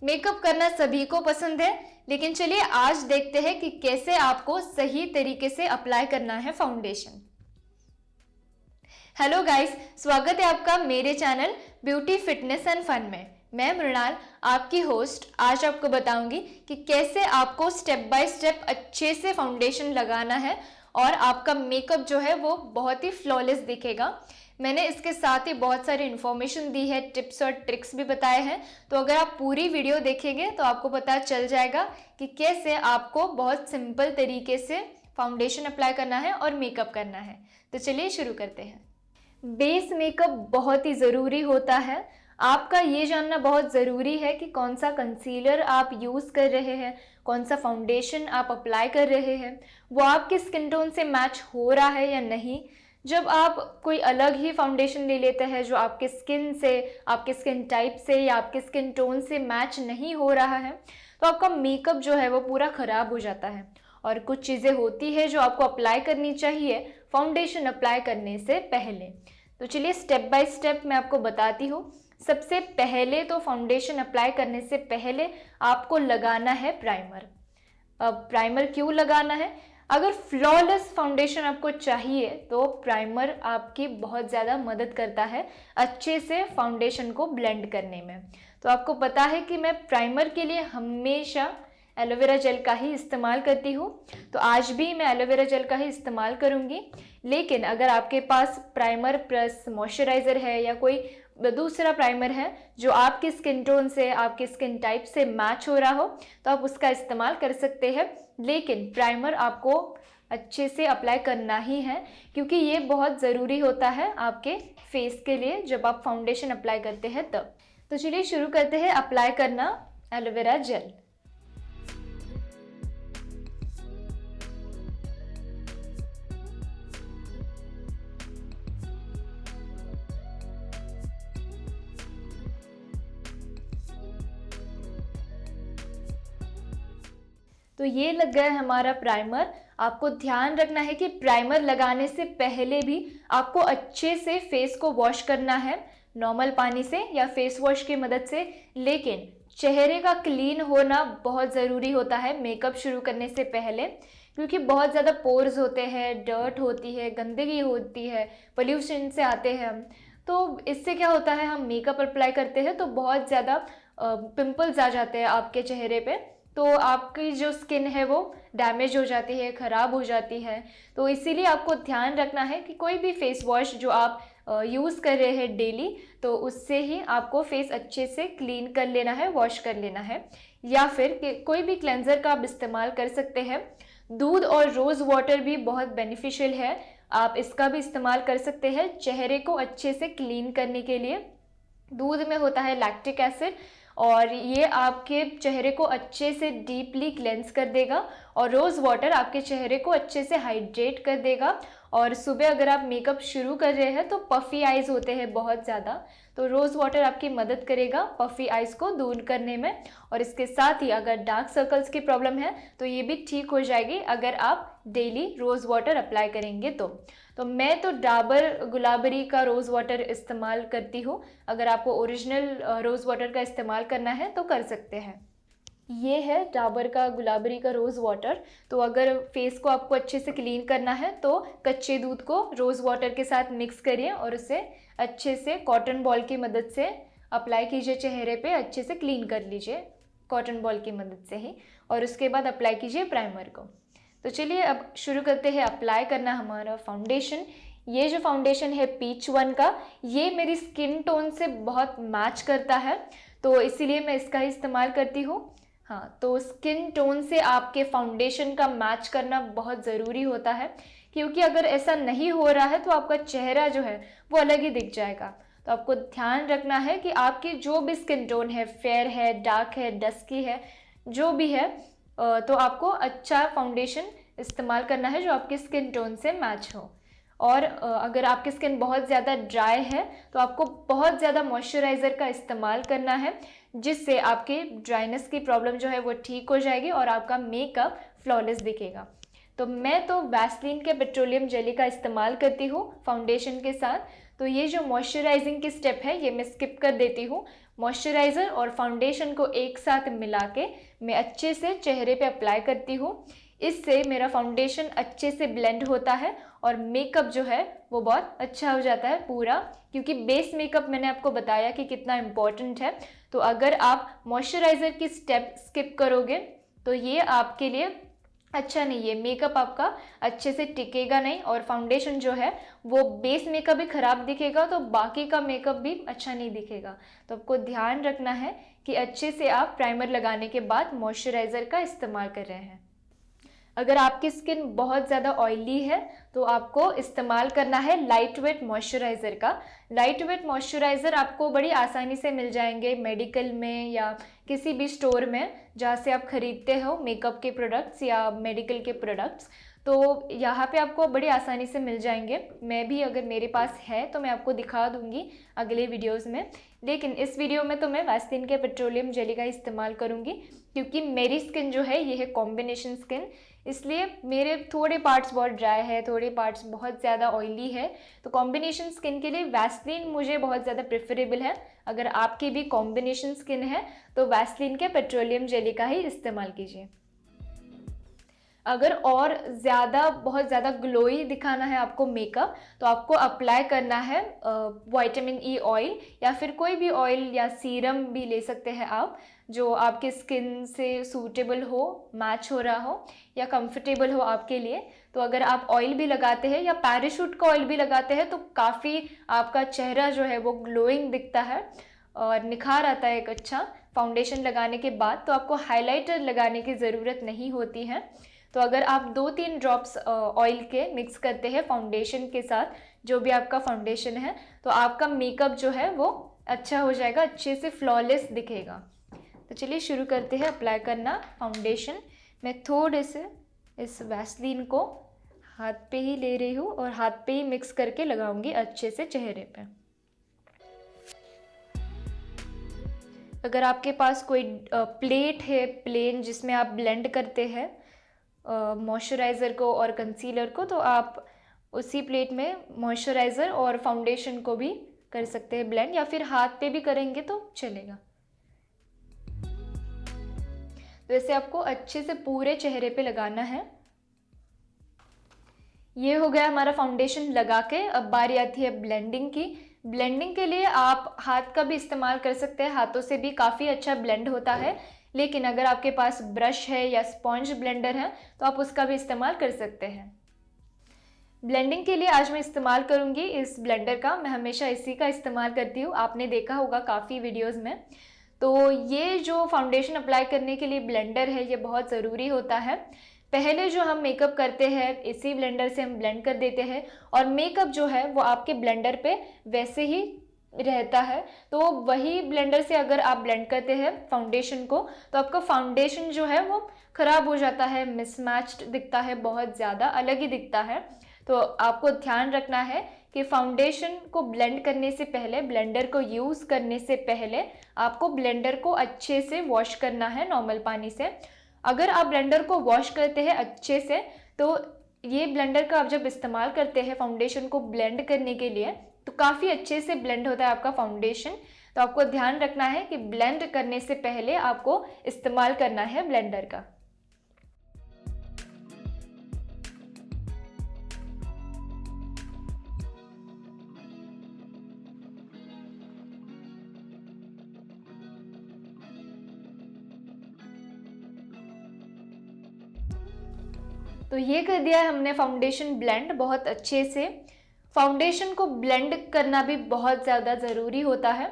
Makeup करना सभी को पसंद है, लेकिन चलिए आज देखते हैं कि कैसे आपको सही तरीके से अप्लाई करना है फाउंडेशन। हेलो गाइस, स्वागत है आपका मेरे channel beauty fitness and fun में। मैं मृणाल, आपकी होस्ट। आज आपको बताऊंगी कि कैसे आपको स्टेप बाय स्टेप अच्छे से फाउंडेशन लगाना है और आपका मेकअप जो है वो बहुत ही फ्लॉलेस दिखेगा। मैंने इसके साथ ही बहुत सारी इन्फॉर्मेशन दी है, टिप्स और ट्रिक्स भी बताए हैं। तो अगर आप पूरी वीडियो देखेंगे तो आपको पता चल जाएगा कि कैसे आपको बहुत सिंपल तरीके से फाउंडेशन अप्लाई करना है और मेकअप करना है। तो चलिए शुरू करते हैं। बेस मेकअप बहुत ही ज़रूरी होता है। आपका ये जानना बहुत ज़रूरी है कि कौन सा कंसीलर आप यूज़ कर रहे हैं, कौन सा फाउंडेशन आप अप्लाई कर रहे हैं, वो आपके स्किन टोन से मैच हो रहा है या नहीं। जब आप कोई अलग ही फाउंडेशन ले लेते हैं जो आपके स्किन से, आपके स्किन टाइप से या आपके स्किन टोन से मैच नहीं हो रहा है, तो आपका मेकअप जो है वो पूरा ख़राब हो जाता है। और कुछ चीज़ें होती है जो आपको अप्लाई करनी चाहिए फाउंडेशन अप्लाई करने से पहले। तो चलिए स्टेप बाय स्टेप मैं आपको बताती हूँ। सबसे पहले तो फाउंडेशन अप्लाई करने से पहले आपको लगाना है प्राइमर। अब प्राइमर क्यों लगाना है? अगर फ्लॉलेस फाउंडेशन आपको चाहिए तो प्राइमर आपकी बहुत ज़्यादा मदद करता है अच्छे से फाउंडेशन को ब्लेंड करने में। तो आपको पता है कि मैं प्राइमर के लिए हमेशा एलोवेरा जेल का ही इस्तेमाल करती हूँ, तो आज भी मैं एलोवेरा जेल का ही इस्तेमाल करूँगी। लेकिन अगर आपके पास प्राइमर प्लस मॉइस्चराइज़र है या कोई दूसरा प्राइमर है जो आपकी स्किन टोन से, आपके स्किन टाइप से मैच हो रहा हो, तो आप उसका इस्तेमाल कर सकते हैं। लेकिन प्राइमर आपको अच्छे से अप्लाई करना ही है, क्योंकि ये बहुत ज़रूरी होता है आपके फेस के लिए जब आप फाउंडेशन अप्लाई करते हैं तब। तो चलिए शुरू करते हैं अप्लाई करना एलोवेरा जेल। तो ये लग गया है हमारा प्राइमर। आपको ध्यान रखना है कि प्राइमर लगाने से पहले भी आपको अच्छे से फेस को वॉश करना है, नॉर्मल पानी से या फेस वॉश की मदद से। लेकिन चेहरे का क्लीन होना बहुत ज़रूरी होता है मेकअप शुरू करने से पहले, क्योंकि बहुत ज़्यादा पोर्स होते हैं, डर्ट होती है, गंदगी होती है, पोल्यूशन से आते हैं हम। तो इससे क्या होता है, हम मेकअप अप्लाई करते हैं तो बहुत ज़्यादा पिंपल्स आ जाते हैं आपके चेहरे पे, तो आपकी जो स्किन है वो डैमेज हो जाती है, ख़राब हो जाती है। तो इसीलिए आपको ध्यान रखना है कि कोई भी फेस वॉश जो आप यूज़ कर रहे हैं डेली, तो उससे ही आपको फेस अच्छे से क्लीन कर लेना है, वॉश कर लेना है। या फिर कोई भी क्लेंजर का आप इस्तेमाल कर सकते हैं। दूध और रोज़ वाटर भी बहुत बेनिफिशियल है, आप इसका भी इस्तेमाल कर सकते हैं चेहरे को अच्छे से क्लीन करने के लिए। दूध में होता है लैक्टिक एसिड और ये आपके चेहरे को अच्छे से डीपली क्लेंस कर देगा, और रोज़ वाटर आपके चेहरे को अच्छे से हाइड्रेट कर देगा। और सुबह अगर आप मेकअप शुरू कर रहे हैं तो पफ़ी आइज़ होते हैं बहुत ज़्यादा, तो रोज़ वाटर आपकी मदद करेगा पफ़ी आइज़ को दूर करने में। और इसके साथ ही अगर डार्क सर्कल्स की प्रॉब्लम है तो ये भी ठीक हो जाएगी अगर आप डेली रोज़ वाटर अप्लाई करेंगे तो मैं तो डाबर गुलाबरी का रोज़ वाटर इस्तेमाल करती हूँ। अगर आपको ओरिजिनल रोज़ वाटर का इस्तेमाल करना है तो कर सकते हैं। ये है डाबर का गुलाबरी का रोज़ वाटर। तो अगर फेस को आपको अच्छे से क्लीन करना है तो कच्चे दूध को रोज़ वाटर के साथ मिक्स करिए और उसे अच्छे से कॉटन बॉल की मदद से अप्लाई कीजिए, चेहरे पे अच्छे से क्लीन कर लीजिए कॉटन बॉल की मदद से ही, और उसके बाद अप्लाई कीजिए प्राइमर को। तो चलिए अब शुरू करते हैं अप्लाई करना हमारा फाउंडेशन। ये जो फाउंडेशन है पीच वन का, ये मेरी स्किन टोन से बहुत मैच करता है, तो इसीलिए मैं इसका ही इस्तेमाल करती हूँ। हाँ, तो स्किन टोन से आपके फाउंडेशन का मैच करना बहुत ज़रूरी होता है, क्योंकि अगर ऐसा नहीं हो रहा है तो आपका चेहरा जो है वो अलग ही दिख जाएगा। तो आपको ध्यान रखना है कि आपकी जो भी स्किन टोन है, फेयर है, डार्क है, डस्की है, जो भी है, तो आपको अच्छा फाउंडेशन इस्तेमाल करना है जो आपकी स्किन टोन से मैच हो। और अगर आपकी स्किन बहुत ज़्यादा ड्राई है तो आपको बहुत ज़्यादा मॉइस्चराइज़र का इस्तेमाल करना है, जिससे आपकी ड्राइनेस की प्रॉब्लम जो है वो ठीक हो जाएगी और आपका मेकअप फ्लॉलेस दिखेगा। तो मैं तो वैसलीन के पेट्रोलियम जेली का इस्तेमाल करती हूँ फाउंडेशन के साथ। तो ये जो मॉइस्चराइजिंग की स्टेप है ये मैं स्किप कर देती हूँ, मॉइस्चराइज़र और फाउंडेशन को एक साथ मिला के मैं अच्छे से चेहरे पे अप्लाई करती हूँ। इससे मेरा फाउंडेशन अच्छे से ब्लेंड होता है और मेकअप जो है वो बहुत अच्छा हो जाता है पूरा, क्योंकि बेस मेकअप मैंने आपको बताया कि कितना इम्पोर्टेंट है। तो अगर आप मॉइस्चराइज़र की स्टेप स्किप करोगे तो ये आपके लिए अच्छा नहीं है, मेकअप आपका अच्छे से टिकेगा नहीं और फाउंडेशन जो है वो बेस मेकअप भी ख़राब दिखेगा तो बाकी का मेकअप भी अच्छा नहीं दिखेगा। तो आपको ध्यान रखना है कि अच्छे से आप प्राइमर लगाने के बाद मॉइस्चराइज़र का इस्तेमाल कर रहे हैं। अगर आपकी स्किन बहुत ज़्यादा ऑयली है तो आपको इस्तेमाल करना है लाइट वेट मॉइस्चराइज़र का। लाइट वेट मॉइस्चराइज़र आपको बड़ी आसानी से मिल जाएंगे मेडिकल में या किसी भी स्टोर में जहाँ से आप ख़रीदते हो मेकअप के प्रोडक्ट्स या मेडिकल के प्रोडक्ट्स। तो यहाँ पे आपको बड़ी आसानी से मिल जाएंगे। मैं भी अगर मेरे पास है तो मैं आपको दिखा दूँगी अगले वीडियोज़ में, लेकिन इस वीडियो में तो मैं वैसलीन के पेट्रोलियम जेली का इस्तेमाल करूँगी क्योंकि मेरी स्किन जो है ये है कॉम्बिनेशन स्किन, इसलिए मेरे थोड़े पार्ट्स बहुत ड्राई है, थोड़े पार्ट्स बहुत ज़्यादा ऑयली है। तो कॉम्बिनेशन स्किन के लिए वैसलीन मुझे बहुत ज़्यादा प्रेफरेबल है। अगर आपकी भी कॉम्बिनेशन स्किन है तो वैसलीन के पेट्रोलियम जेली का ही इस्तेमाल कीजिए। अगर और ज़्यादा बहुत ज़्यादा ग्लोई दिखाना है आपको मेकअप तो आपको अप्लाई करना है विटामिन ई ऑयल या फिर कोई भी ऑयल या सीरम भी ले सकते हैं आप जो आपके स्किन से सूटेबल हो, मैच हो रहा हो या कंफर्टेबल हो आपके लिए। तो अगर आप ऑयल भी लगाते हैं या पैराशूट का ऑयल भी लगाते हैं तो काफ़ी आपका चेहरा जो है वो ग्लोइंग दिखता है और निखार आता है एक अच्छा फाउंडेशन लगाने के बाद। तो आपको हाइलाइटर लगाने की ज़रूरत नहीं होती है। तो अगर आप 2-3 ड्रॉप्स ऑयल के मिक्स करते हैं फाउंडेशन के साथ, जो भी आपका फाउंडेशन है, तो आपका मेकअप जो है वो अच्छा हो जाएगा, अच्छे से फ्लॉलेस दिखेगा। तो चलिए शुरू करते हैं अप्लाई करना फाउंडेशन। मैं थोड़े से इस वैसलीन को हाथ पे ही ले रही हूँ और हाथ पे ही मिक्स करके लगाऊंगी अच्छे से चेहरे पे। अगर आपके पास कोई प्लेट है प्लेन जिसमें आप ब्लेंड करते हैं मॉइस्चराइज़र को और कंसीलर को, तो आप उसी प्लेट में मॉइस्चराइज़र और फाउंडेशन को भी कर सकते हैं ब्लेंड, या फिर हाथ पे भी करेंगे तो चलेगा। तो इसे आपको अच्छे से पूरे चेहरे पे लगाना है। ये हो गया हमारा फाउंडेशन लगा के। अब बारी आती है ब्लेंडिंग की। ब्लेंडिंग के लिए आप हाथ का भी इस्तेमाल कर सकते हैं, हाथों से भी काफ़ी अच्छा ब्लेंड होता है। लेकिन अगर आपके पास ब्रश है या स्पॉन्ज ब्लेंडर है तो आप उसका भी इस्तेमाल कर सकते हैं। ब्लेंडिंग के लिए आज मैं इस्तेमाल करूंगी इस ब्लेंडर का। मैं हमेशा इसी का इस्तेमाल करती हूँ, आपने देखा होगा काफ़ी वीडियोस में। तो ये जो फाउंडेशन अप्लाई करने के लिए ब्लेंडर है ये बहुत ज़रूरी होता है। पहले जो हम मेकअप करते हैं इसी ब्लेंडर से हम ब्लेंड कर देते हैं और मेकअप जो है वो आपके ब्लेंडर पे वैसे ही रहता है। तो वही ब्लेंडर से अगर आप ब्लेंड करते हैं फाउंडेशन को तो आपका फाउंडेशन जो है वो ख़राब हो जाता है, मिसमैच्ड दिखता है, बहुत ज़्यादा अलग ही दिखता है। तो आपको ध्यान रखना है कि फाउंडेशन को ब्लेंड करने से पहले, ब्लेंडर को यूज़ करने से पहले आपको ब्लेंडर को अच्छे से वॉश करना है नॉर्मल पानी से। अगर आप ब्लेंडर को वॉश करते हैं अच्छे से तो ये ब्लेंडर का आप जब इस्तेमाल करते हैं फाउंडेशन को ब्लेंड करने के लिए तो काफ़ी अच्छे से ब्लेंड होता है आपका फाउंडेशन। तो आपको ध्यान रखना है कि ब्लेंड करने से पहले आपको इस्तेमाल करना है ब्लेंडर का। तो ये कर दिया है हमने फाउंडेशन ब्लेंड बहुत अच्छे से। फाउंडेशन को ब्लेंड करना भी बहुत ज़्यादा ज़रूरी होता है।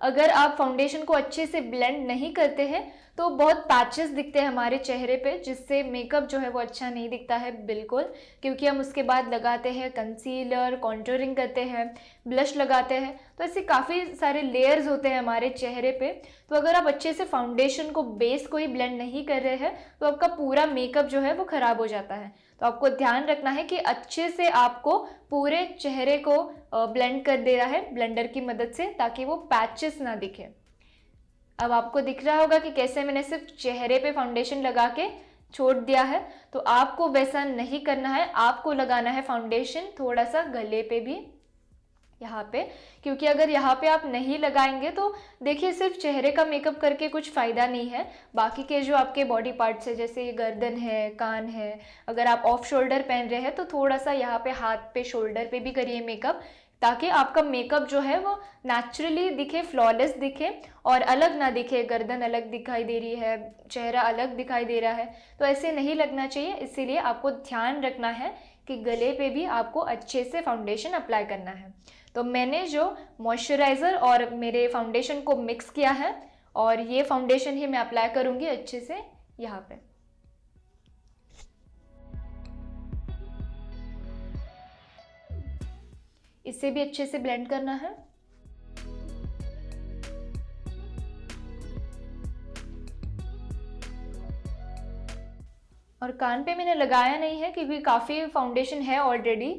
अगर आप फाउंडेशन को अच्छे से ब्लेंड नहीं करते हैं तो बहुत पैचेस दिखते हैं हमारे चेहरे पे, जिससे मेकअप जो है वो अच्छा नहीं दिखता है बिल्कुल। क्योंकि हम उसके बाद लगाते हैं कंसीलर, कॉन्टूरिंग करते हैं, ब्लश लगाते हैं, तो ऐसे काफ़ी सारे लेयर्स होते हैं हमारे चेहरे पे। तो अगर आप अच्छे से फाउंडेशन को, बेस को ही ब्लेंड नहीं कर रहे हैं तो आपका पूरा मेकअप जो है वो ख़राब हो जाता है। तो आपको ध्यान रखना है कि अच्छे से आपको पूरे चेहरे को ब्लेंड कर देना है ब्लेंडर की मदद से, ताकि वो पैचेस ना दिखे। अब आपको दिख रहा होगा कि कैसे मैंने सिर्फ चेहरे पे फाउंडेशन लगा के छोड़ दिया है। तो आपको वैसा नहीं करना है, आपको लगाना है फाउंडेशन थोड़ा सा गले पे भी। यहाँ पे, क्योंकि अगर यहाँ पे आप नहीं लगाएंगे तो देखिए सिर्फ चेहरे का मेकअप करके कुछ फ़ायदा नहीं है। बाकी के जो आपके बॉडी पार्ट्स है, जैसे ये गर्दन है, कान है, अगर आप ऑफ शोल्डर पहन रहे हैं तो थोड़ा सा यहाँ पे हाथ पे, शोल्डर पे भी करिए मेकअप, ताकि आपका मेकअप जो है वो नेचुरली दिखे, फ्लॉलेस दिखे और अलग ना दिखे। गर्दन अलग दिखाई दे रही है, चेहरा अलग दिखाई दे रहा है, तो ऐसे नहीं लगना चाहिए। इसीलिए आपको ध्यान रखना है कि गले पे भी आपको अच्छे से फाउंडेशन अप्लाई करना है। तो मैंने जो मॉइस्चराइज़र और मेरे फाउंडेशन को मिक्स किया है और ये फाउंडेशन ही मैं अप्लाई करूँगी अच्छे से यहाँ पे। इसे भी अच्छे से ब्लेंड करना है। और कान पे मैंने लगाया नहीं है क्योंकि काफ़ी फाउंडेशन है ऑलरेडी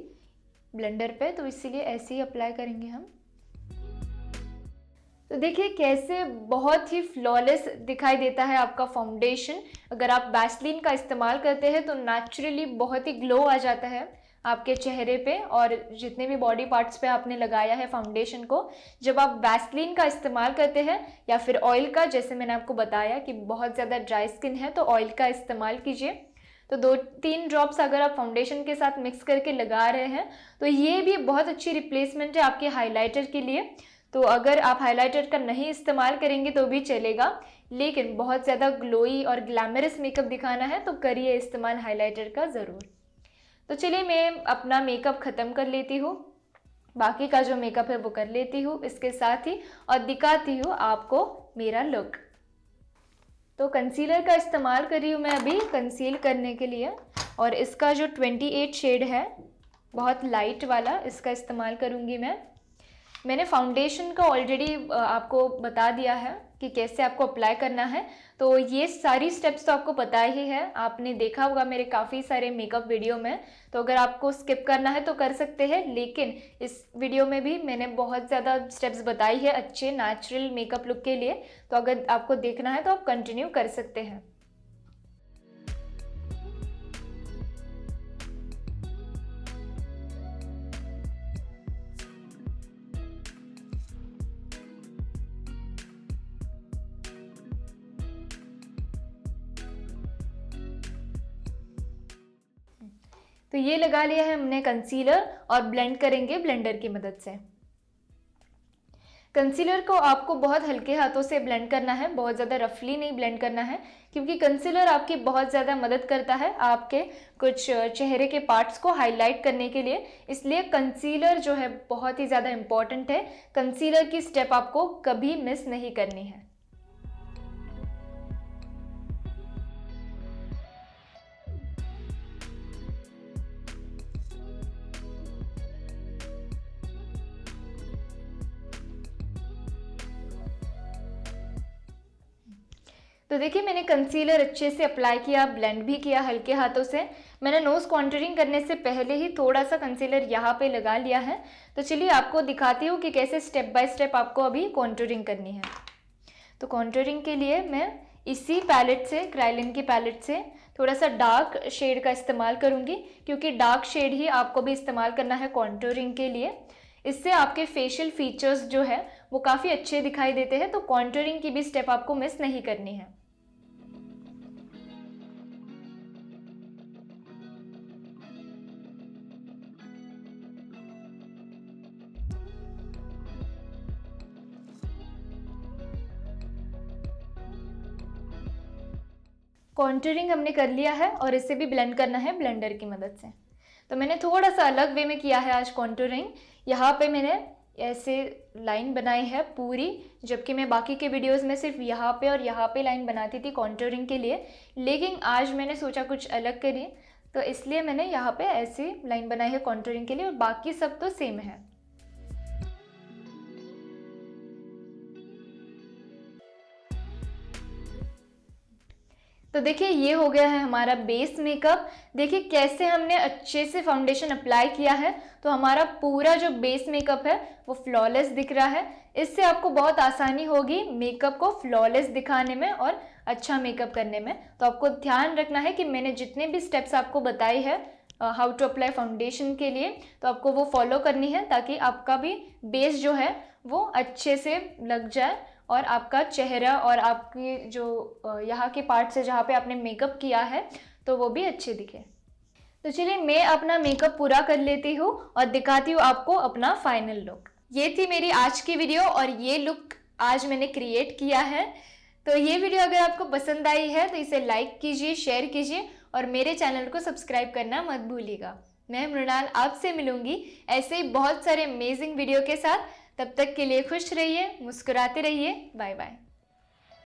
ब्लेंडर पे, तो इसीलिए ऐसे ही अप्लाई करेंगे हम। तो देखिए कैसे बहुत ही फ्लॉलेस दिखाई देता है आपका फाउंडेशन। अगर आप वैसलीन का इस्तेमाल करते हैं तो नेचुरली बहुत ही ग्लो आ जाता है आपके चेहरे पे और जितने भी बॉडी पार्ट्स पे आपने लगाया है फाउंडेशन को। जब आप वैसलीन का इस्तेमाल करते हैं या फिर ऑयल का, जैसे मैंने आपको बताया कि बहुत ज़्यादा ड्राई स्किन है तो ऑयल का इस्तेमाल कीजिए। तो 2-3 ड्रॉप्स अगर आप फाउंडेशन के साथ मिक्स करके लगा रहे हैं तो ये भी बहुत अच्छी रिप्लेसमेंट है आपके हाइलाइटर के लिए। तो अगर आप हाइलाइटर का नहीं इस्तेमाल करेंगे तो भी चलेगा, लेकिन बहुत ज़्यादा ग्लोई और ग्लैमरस मेकअप दिखाना है तो करिए इस्तेमाल हाइलाइटर का ज़रूर। तो चलिए मैं अपना मेकअप ख़त्म कर लेती हूँ, बाकी का जो मेकअप है वो कर लेती हूँ इसके साथ ही, और दिखाती हूँ आपको मेरा लुक। तो कंसीलर का इस्तेमाल कर रही हूँ मैं अभी कंसील करने के लिए, और इसका जो 28 शेड है बहुत लाइट वाला, इसका इस्तेमाल करूँगी मैं। मैंने फाउंडेशन का ऑलरेडी आपको बता दिया है कि कैसे आपको अप्लाई करना है, तो ये सारी स्टेप्स तो आपको पता ही है, आपने देखा होगा मेरे काफ़ी सारे मेकअप वीडियो में। तो अगर आपको स्किप करना है तो कर सकते हैं, लेकिन इस वीडियो में भी मैंने बहुत ज़्यादा स्टेप्स बताई है अच्छे नेचुरल मेकअप लुक के लिए, तो अगर आपको देखना है तो आप कंटिन्यू कर सकते हैं। तो ये लगा लिया है हमने कंसीलर और ब्लेंड करेंगे ब्लेंडर की मदद से। कंसीलर को आपको बहुत हल्के हाथों से ब्लेंड करना है, बहुत ज़्यादा रफली नहीं ब्लेंड करना है, क्योंकि कंसीलर आपकी बहुत ज़्यादा मदद करता है आपके कुछ चेहरे के पार्ट्स को हाईलाइट करने के लिए। इसलिए कंसीलर जो है बहुत ही ज़्यादा इम्पॉर्टेंट है, कंसीलर की स्टेप आपको कभी मिस नहीं करनी है। तो देखिए मैंने कंसीलर अच्छे से अप्लाई किया, ब्लेंड भी किया हल्के हाथों से। मैंने नोज कॉन्टूरिंग करने से पहले ही थोड़ा सा कंसीलर यहाँ पे लगा लिया है। तो चलिए आपको दिखाती हूँ कि कैसे स्टेप बाय स्टेप आपको अभी कॉन्टूरिंग करनी है। तो कॉन्टूरिंग के लिए मैं इसी पैलेट से, क्राइलिन की पैलेट से थोड़ा सा डार्क शेड का इस्तेमाल करूँगी, क्योंकि डार्क शेड ही आपको भी इस्तेमाल करना है कॉन्टूरिंग के लिए। इससे आपके फेशियल फीचर्स जो है वो काफ़ी अच्छे दिखाई देते हैं, तो कॉन्टूरिंग की भी स्टेप आपको मिस नहीं करनी है। कॉन्टूरिंग हमने कर लिया है और इसे भी ब्लेंड करना है ब्लेंडर की मदद से। तो मैंने थोड़ा सा अलग वे में किया है आज कॉन्टूरिंग। यहाँ पे मैंने ऐसे लाइन बनाई है पूरी, जबकि मैं बाकी के वीडियोस में सिर्फ यहाँ पे और यहाँ पे लाइन बनाती थी कॉन्टूरिंग के लिए, लेकिन आज मैंने सोचा कुछ अलग करिए, तो इसलिए मैंने यहाँ पे ऐसी लाइन बनाई है कॉन्टूरिंग के लिए, और बाकी सब तो सेम है। तो देखिए ये हो गया है हमारा बेस मेकअप। देखिए कैसे हमने अच्छे से फाउंडेशन अप्लाई किया है, तो हमारा पूरा जो बेस मेकअप है वो फ्लॉलेस दिख रहा है। इससे आपको बहुत आसानी होगी मेकअप को फ्लॉलेस दिखाने में और अच्छा मेकअप करने में। तो आपको ध्यान रखना है कि मैंने जितने भी स्टेप्स आपको बताई है हाउ टू अप्लाई फाउंडेशन के लिए, तो आपको वो फॉलो करनी है ताकि आपका भी बेस जो है वो अच्छे से लग जाए और आपका चेहरा और आपकी जो यहाँ के पार्ट से जहाँ पे आपने मेकअप किया है तो वो भी अच्छे दिखे। तो चलिए मैं अपना मेकअप पूरा कर लेती हूँ और दिखाती हूँ आपको अपना फाइनल लुक। ये थी मेरी आज की वीडियो और ये लुक आज मैंने क्रिएट किया है। तो ये वीडियो अगर आपको पसंद आई है तो इसे लाइक कीजिए, शेयर कीजिए और मेरे चैनल को सब्सक्राइब करना मत भूलिएगा। मैं मृणाल आपसे मिलूंगी ऐसे ही बहुत सारे अमेजिंग वीडियो के साथ। तब तक के लिए खुश रहिए, मुस्कुराते रहिए। Bye bye.